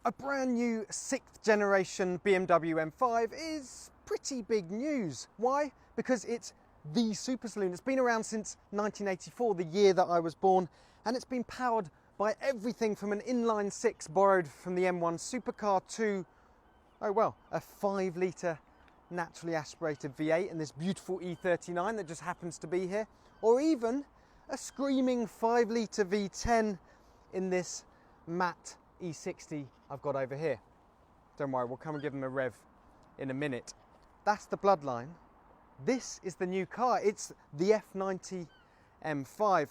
A brand new 6th generation BMW M5 is pretty big news. Why? Because it's the super saloon. It's been around since 1984, the year that I was born, and it's been powered by everything from an inline 6 borrowed from the M1 supercar to, oh well, a 5-litre naturally aspirated V8 and this beautiful E39 that just happens to be here, or even a screaming 5-litre V10 in this matte E60 I've got over here. Don't worry, we'll come and give them a rev in a minute. That's the bloodline. This is the new car. It's the F90 M5.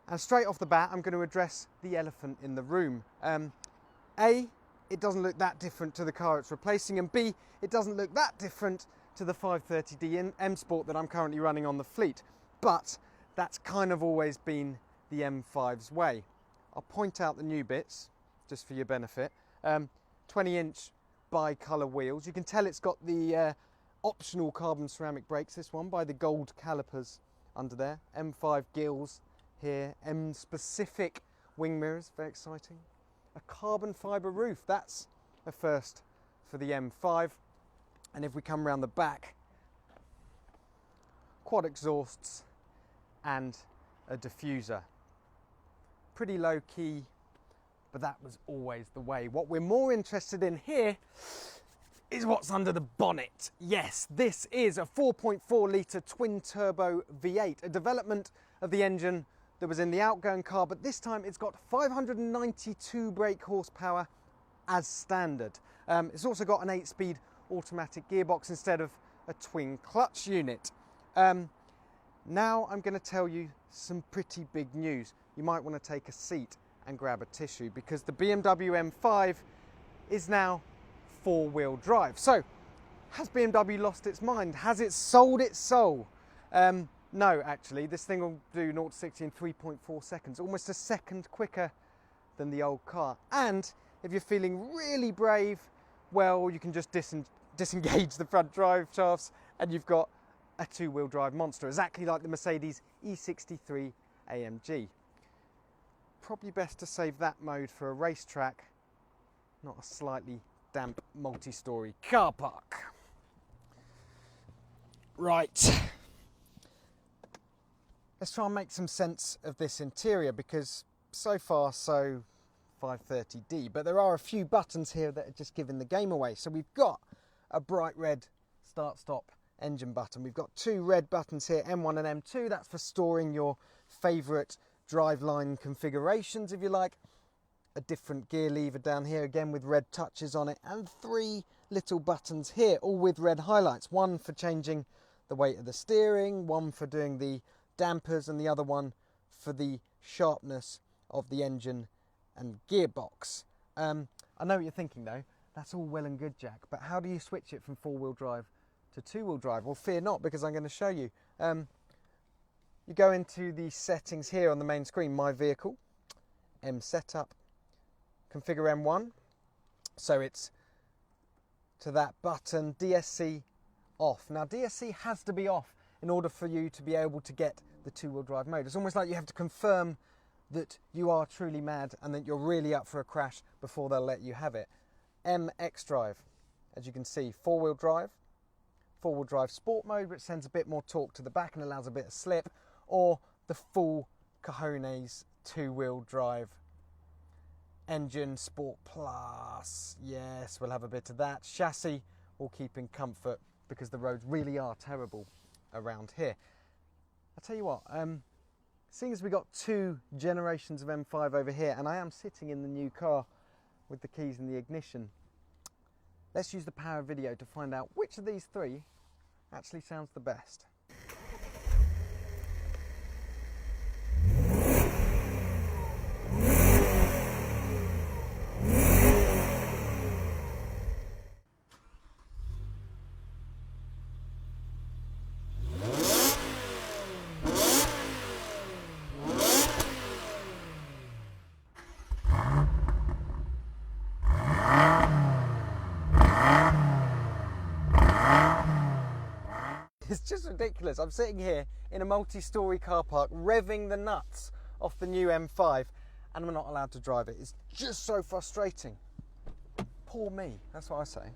And straight off the bat, I'm going to address the elephant in the room. A, it doesn't look that different to the car it's replacing, and B, it doesn't look that different to the 530D M Sport that I'm currently running on the fleet. But that's kind of always been the M5's way. I'll point out the new bits, just for your benefit. 20-inch bi-colour wheels. You can tell it's got the optional carbon ceramic brakes, this one, by the gold calipers under there. M5 gills here, M-specific wing mirrors, very exciting. A carbon fibre roof, that's a first for the M5. And if we come around the back, quad exhausts and a diffuser. Pretty low key, but that was always the way. What we're more interested in here is what's under the bonnet. Yes, this is a 4.4 litre twin turbo V8, a development of the engine that was in the outgoing car, but this time it's got 592 brake horsepower as standard. It's also got an 8-speed automatic gearbox instead of a twin clutch unit. Now I'm going to tell you some pretty big news. You might want to take a seat and grab a tissue, because the BMW M5 is now 4-wheel drive. So, has BMW lost its mind? Has it sold its soul? No, actually, this thing will do 0 to 60 in 3.4 seconds, almost a second quicker than the old car. And if you're feeling really brave, well, you can just disengage the front drive shafts and you've got a 2-wheel drive monster, exactly like the Mercedes E63 AMG. Probably best to save that mode for a racetrack, not a slightly damp multi-storey car park. Right, let's try and make some sense of this interior, because so far so 530D, but there are a few buttons here that are just giving the game away. So we've got a bright red start-stop engine button. We've got 2 red buttons here, M1 and M2. That's for storing your favourite driveline configurations, if you like. A different gear lever down here, again with red touches on it, and 3 little buttons here, all with red highlights. One for changing the weight of the steering, one for doing the dampers, and the other one for the sharpness of the engine and gearbox. I know what you're thinking though, that's all well and good, Jack, but how do you switch it from 4-wheel drive to 2-wheel drive? Well, fear not, because I'm going to show you. You go into the settings here on the main screen, My Vehicle, M Setup, Configure M1, so it's to that button, DSC off. Now DSC has to be off in order for you to be able to get the 2-wheel drive mode. It's almost like you have to confirm that you are truly mad and that you're really up for a crash before they'll let you have it. MX Drive, as you can see, 4-wheel drive, 4-wheel drive sport mode, which sends a bit more torque to the back and allows a bit of slip, or the full cojones 2-wheel drive engine sport plus. Yes, we'll have a bit of that. Chassis will keep in comfort, because the roads really are terrible around here. I'll tell you what, seeing as we got 2 generations of M5 over here, and I am sitting in the new car with the keys in the ignition, let's use the power of video to find out which of these 3 actually sounds the best. It's just ridiculous. I'm sitting here in a multi-storey car park revving the nuts off the new M5 and I'm not allowed to drive it. It's just so frustrating. Poor me, that's what I say.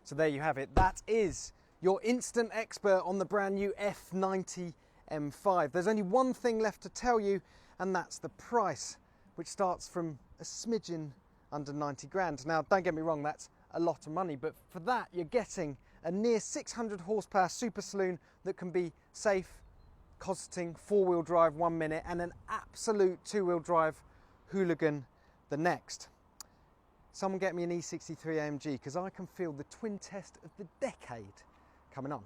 So there you have it. That is your instant expert on the brand new F90 M5. There's only one thing left to tell you, and that's the price, which starts from a smidgen under 90 grand. Now, don't get me wrong, that's a lot of money, but for that, you're getting a near 600 horsepower super saloon that can be safe, costing 4-wheel drive 1 minute and an absolute 2-wheel drive hooligan the next. Someone get me an E63 AMG, because I can feel the twin test of the decade coming on.